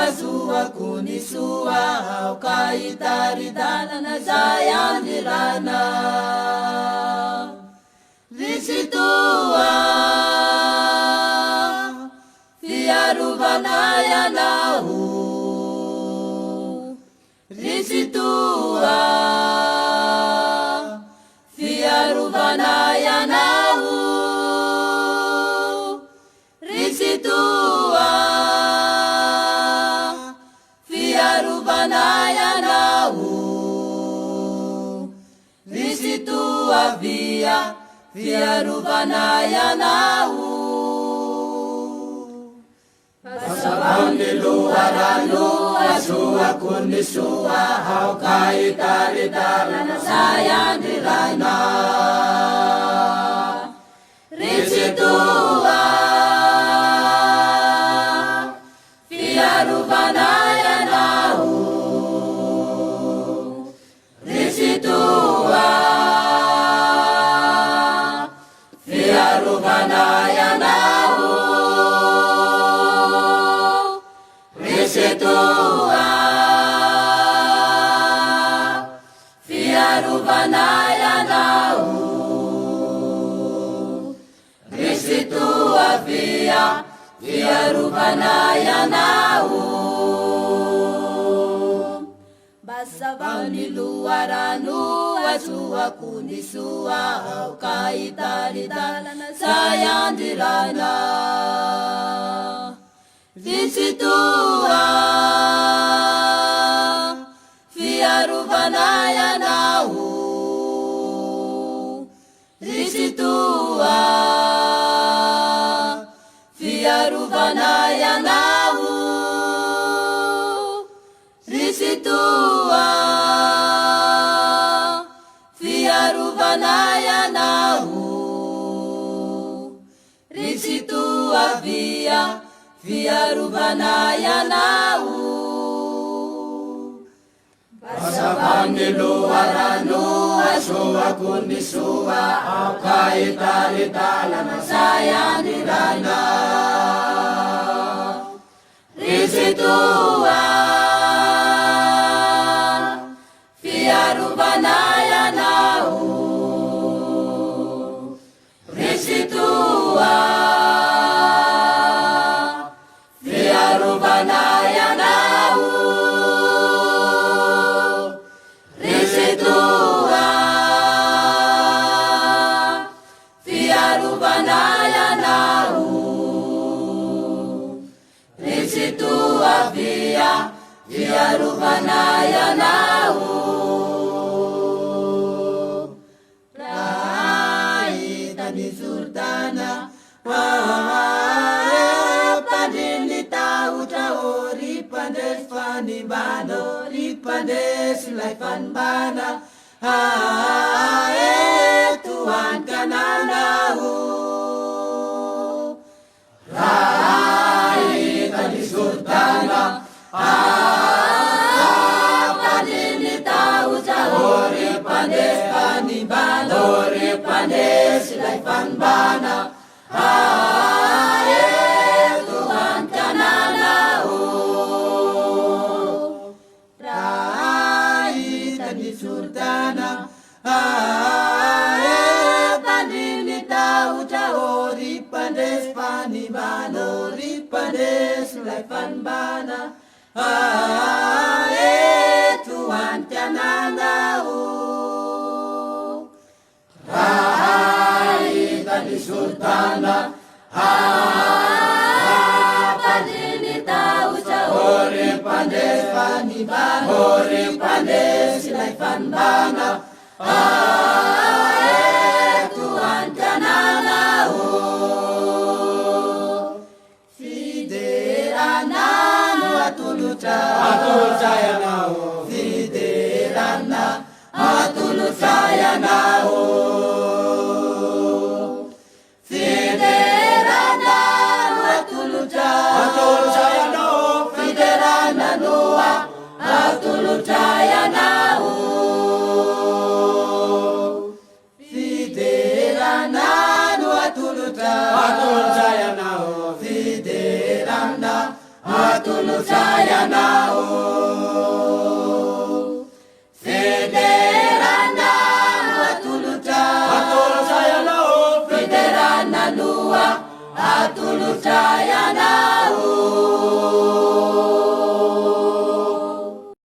azua kunisua ukaitaridana zayandirana risitua fiaruvanaya nahu risitua fiaruvanaya nahu risitua fiaruvanaya nahu risitua fiaruvanaya nahu pasabani luaranu asua kunisua haukaitaridana sayandirana risitua fiaruvanaya nahu risitua fiaruvanaya nahu risitua fiaruvanaya nahu risitua fiaruvanaya nahu basavani luaranu asua kunisua ukaitaridana sayandirana risitua fiaruvanaya nahu risitua fiaruvanaya nahu risitua fiaruvanaya nahu risitua fiaruvanaya nahu pasavani luaranu asua kunisua ukaitaridana sayandirana risitua fiaruvanaya nahu risitua fiaruvanaya nahu risitua fiaruvanaya nahu risitua fiaruvanaya nahu raitani sultana padilita utaori pandes fanibano ripandes laifan bana Tuhan kananahu rai tadi sultana padilita utaori pandes fanibano ripandes laifan bana Tuhan kananahu rai tadi sultana pandinita utaori pandes panibano ripandes laifan bana Tuhan kananahu rai tadi sultana pandinita utaori pandes panibano ripandes laifan bana Tuhan kananahu fiderana atulucayanahu fiderana atulucayanahu fiderana atulucayanahu fiderana noa atulucayanahu fiderana atulusayanao Federana atulusayanao Federana nua atulusayanao